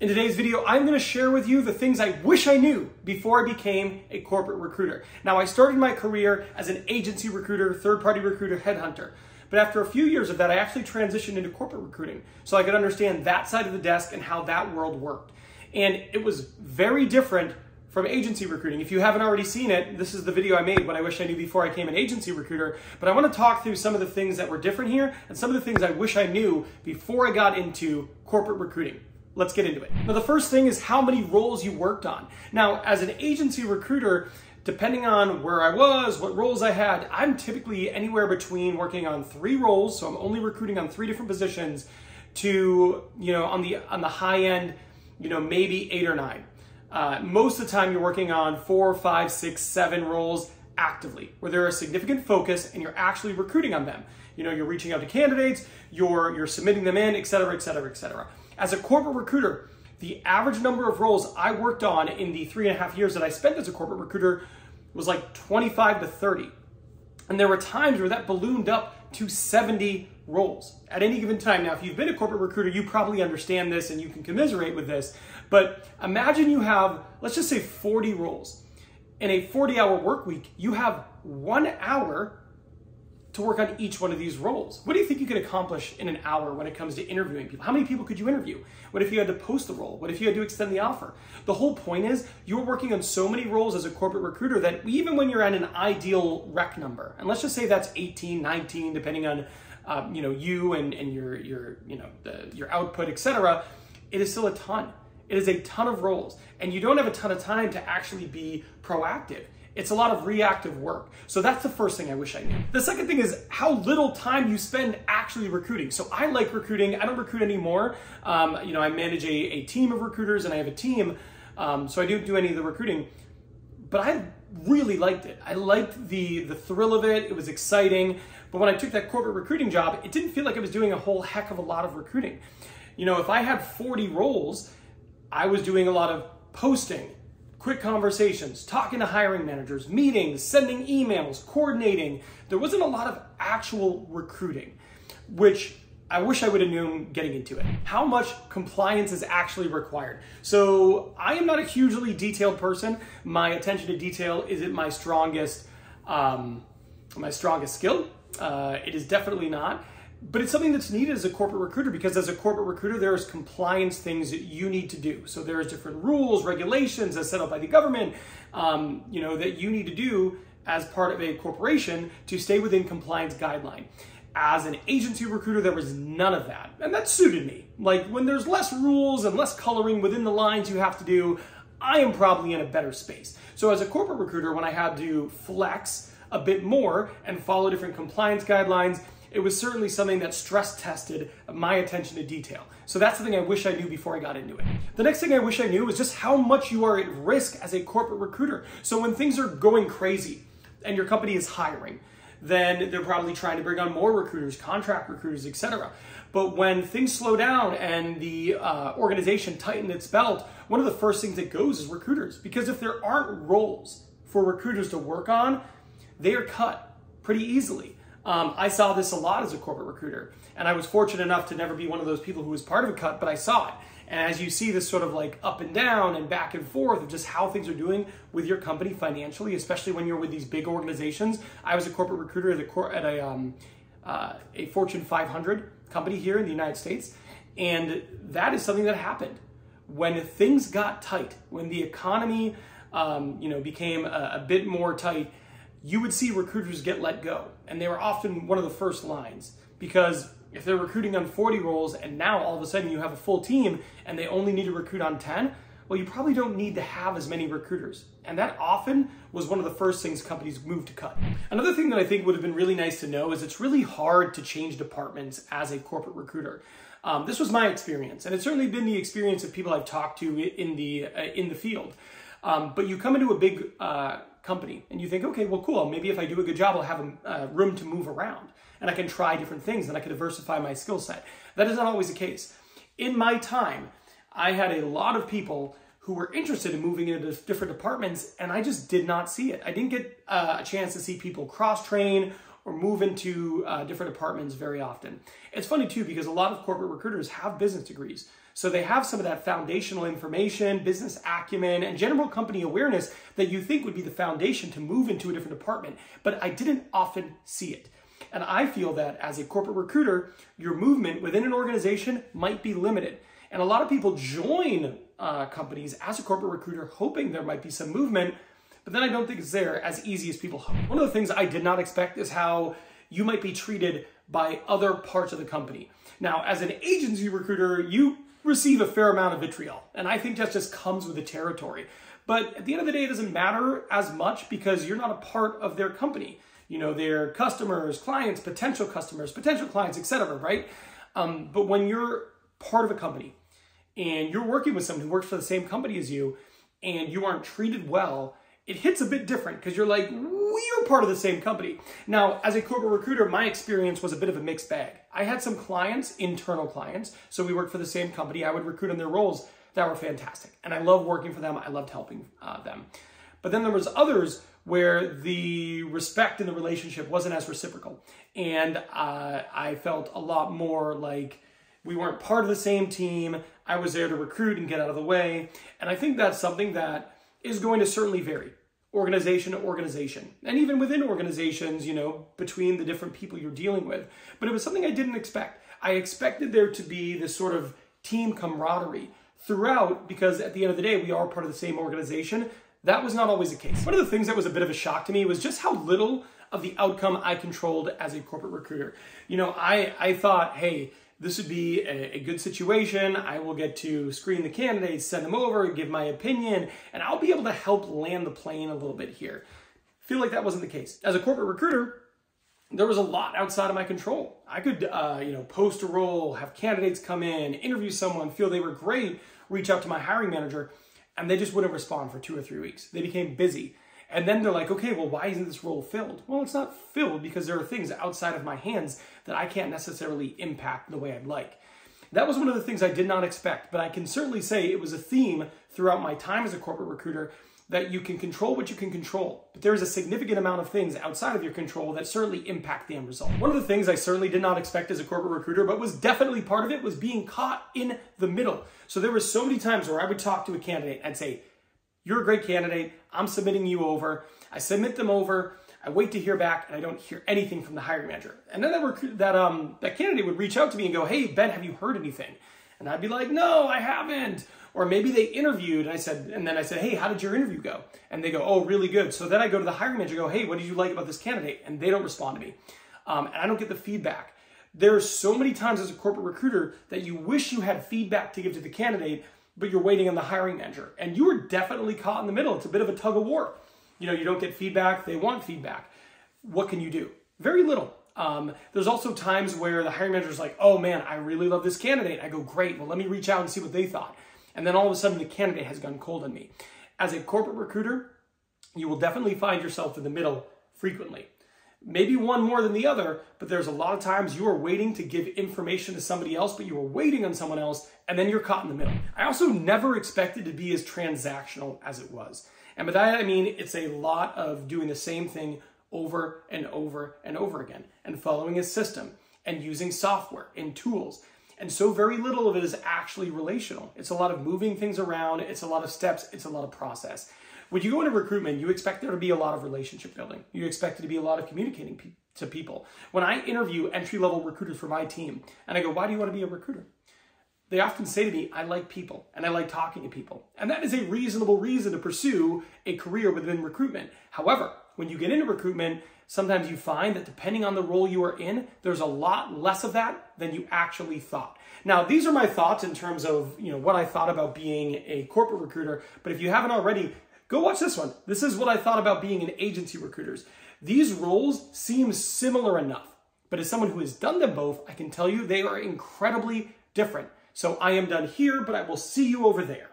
In today's video, I'm going to share with you the things I wish I knew before I became a corporate recruiter. Now, I started my career as an agency recruiter, third-party recruiter, headhunter. But after a few years of that, I actually transitioned into corporate recruiting so I could understand that side of the desk and how that world worked. And it was very different from agency recruiting. If you haven't already seen it, this is the video I made when I wish I knew before I became an agency recruiter. But I want to talk through some of the things that were different here and some of the things I wish I knew before I got into corporate recruiting. Let's get into it. Now, the first thing is how many roles you worked on. Now, as an agency recruiter, depending on where I was, what roles I had, I'm typically anywhere between working on 3 roles, so I'm only recruiting on 3 different positions, to, on the high end, maybe 8 or 9. Most of the time you're working on 4, 5, 6, 7 roles actively, where there is significant focus and you're actually recruiting on them. You're reaching out to candidates, you're submitting them in, et cetera, et cetera, et cetera. As a corporate recruiter, the average number of roles I worked on in the 3.5 years that I spent as a corporate recruiter was like 25 to 30. And there were times where that ballooned up to 70 roles at any given time. Now, if you've been a corporate recruiter, you probably understand this and you can commiserate with this. But imagine you have, let's just say 40 roles. In a 40-hour work week, you have 1 hour to work on each one of these roles. What do you think you could accomplish in an hour when it comes to interviewing people? How many people could you interview? What if you had to post the role? What if you had to extend the offer? The whole point is you're working on so many roles as a corporate recruiter that even when you're at an ideal rec number, and let's just say that's 18, 19, depending on you and your output, etc., it is still a ton. It is a ton of roles, and you don't have a ton of time to actually be proactive. It's a lot of reactive work. So that's the first thing I wish I knew. The second thing is how little time you spend actually recruiting. So I like recruiting. I don't recruit anymore. I manage a team of recruiters and I have a team. So I don't do any of the recruiting, but I really liked it. I liked the thrill of it. It was exciting. But when I took that corporate recruiting job, it didn't feel like I was doing a whole heck of a lot of recruiting. If I had 40 roles, I was doing a lot of posting, quick conversations, talking to hiring managers, meetings, sending emails, coordinating. There wasn't a lot of actual recruiting, which I wish I would have known getting into it. How much compliance is actually required? So I am not a hugely detailed person. My attention to detail isn't my strongest skill. It is definitely not. But it's something that's needed as a corporate recruiter, because as a corporate recruiter, there's compliance things that you need to do. So there's different rules, regulations as set up by the government, that you need to do as part of a corporation to stay within compliance guideline. As an agency recruiter, there was none of that. And that suited me. Like when there's less rules and less coloring within the lines you have to do, I am probably in a better space. So as a corporate recruiter, when I had to flex a bit more and follow different compliance guidelines, it was certainly something that stress tested my attention to detail. So that's something I wish I knew before I got into it. The next thing I wish I knew was just how much you are at risk as a corporate recruiter. So when things are going crazy and your company is hiring, then they're probably trying to bring on more recruiters, contract recruiters, etc. But when things slow down and the organization tightens its belt, one of the first things that goes is recruiters. Because if there aren't roles for recruiters to work on, they are cut pretty easily. I saw this a lot as a corporate recruiter, and I was fortunate enough to never be one of those people who was part of a cut, but I saw it. And as you see this sort of like up and down and back and forth of just how things are doing with your company financially, especially when you're with these big organizations. I was a corporate recruiter at a Fortune 500 company here in the United States, and that is something that happened. When things got tight, when the economy became a bit more tight, you would see recruiters get let go. And they were often one of the first lines, because if they're recruiting on 40 roles and now all of a sudden you have a full team and they only need to recruit on 10, well, you probably don't need to have as many recruiters. And that often was one of the first things companies moved to cut. Another thing that I think would have been really nice to know is it's really hard to change departments as a corporate recruiter. This was my experience, and it's certainly been the experience of people I've talked to in the field. But you come into a big company and you think, okay, well, cool. Maybe if I do a good job, I'll have room to move around and I can try different things and I can diversify my skill set. That is not always the case. In my time, I had a lot of people who were interested in moving into different departments, and I just did not see it. I didn't get a chance to see people cross-train or move into different departments very often. It's funny too, because a lot of corporate recruiters have business degrees. So they have some of that foundational information, business acumen, and general company awareness that you think would be the foundation to move into a different department, but I didn't often see it. And I feel that as a corporate recruiter, your movement within an organization might be limited. And a lot of people join companies as a corporate recruiter hoping there might be some movement, but then I don't think it's there as easy as people hope. One of the things I did not expect is how you might be treated by other parts of the company. Now, as an agency recruiter, you receive a fair amount of vitriol, and I think that just comes with the territory. But at the end of the day, it doesn't matter as much because you're not a part of their company. You know, their customers, clients, potential clients, etc., right? But when you're part of a company and you're working with someone who works for the same company as you and you aren't treated well, it hits a bit different because you're like, we're part of the same company. Now, as a corporate recruiter, my experience was a bit of a mixed bag. I had some clients, internal clients, so we worked for the same company. I would recruit on their roles that were fantastic. And I loved working for them. I loved helping them. But then there was others where the respect in the relationship wasn't as reciprocal. And I felt a lot more like we weren't part of the same team. I was there to recruit and get out of the way. And I think that's something that is going to certainly vary organization to organization. And even within organizations, you know, between the different people you're dealing with. But it was something I didn't expect. I expected there to be this sort of team camaraderie throughout because at the end of the day, we are part of the same organization. That was not always the case. One of the things that was a bit of a shock to me was just how little of the outcome I controlled as a corporate recruiter. You know, I thought, hey, this would be a good situation. I will get to screen the candidates, send them over, give my opinion, and I'll be able to help land the plane a little bit here. I feel like that wasn't the case. As a corporate recruiter, there was a lot outside of my control. I could, post a role, have candidates come in, interview someone, feel they were great, reach out to my hiring manager, and they just wouldn't respond for 2 or 3 weeks. They became busy. And then they're like, okay, well, why isn't this role filled? Well, it's not filled because there are things outside of my hands that I can't necessarily impact the way I'd like. That was one of the things I did not expect, but I can certainly say it was a theme throughout my time as a corporate recruiter that you can control what you can control, but there's a significant amount of things outside of your control that certainly impact the end result. One of the things I certainly did not expect as a corporate recruiter, but was definitely part of it, was being caught in the middle. So there were so many times where I would talk to a candidate, I'd say, you're a great candidate, I'm submitting you over, I submit them over, I wait to hear back, and I don't hear anything from the hiring manager. And then that candidate would reach out to me and go, hey, Ben, have you heard anything? And I'd be like, no, I haven't. Or maybe they interviewed, and then I said, hey, how did your interview go? And they go, oh, really good. So then I go to the hiring manager and go, hey, what did you like about this candidate? And they don't respond to me. And I don't get the feedback. There's so many times as a corporate recruiter that you wish you had feedback to give to the candidate, but you're waiting on the hiring manager. And you are definitely caught in the middle. It's a bit of a tug of war. You know, you don't get feedback, they want feedback. What can you do? Very little. There's also times where the hiring manager is like, oh man, I really love this candidate. I go, great, well, let me reach out and see what they thought. And then all of a sudden the candidate has gone cold on me. As a corporate recruiter, you will definitely find yourself in the middle frequently. Maybe one more than the other, but there's a lot of times you are waiting to give information to somebody else, but you are waiting on someone else, and then you're caught in the middle. I also never expected to be as transactional as it was. And by that I mean it's a lot of doing the same thing over and over and over again, and following a system, and using software and tools. And so very little of it is actually relational. It's a lot of moving things around, it's a lot of steps, it's a lot of process. When you go into recruitment, you expect there to be a lot of relationship building. You expect it to be a lot of communicating to people. When I interview entry-level recruiters for my team, and I go, why do you want to be a recruiter? They often say to me, I like people, and I like talking to people. And that is a reasonable reason to pursue a career within recruitment. However, when you get into recruitment, sometimes you find that depending on the role you are in, there's a lot less of that than you actually thought. Now, these are my thoughts in terms of what I thought about being a corporate recruiter, but if you haven't already, go watch this one. This is what I thought about being an agency recruiter. These roles seem similar enough, but as someone who has done them both, I can tell you they are incredibly different. So I am done here, but I will see you over there.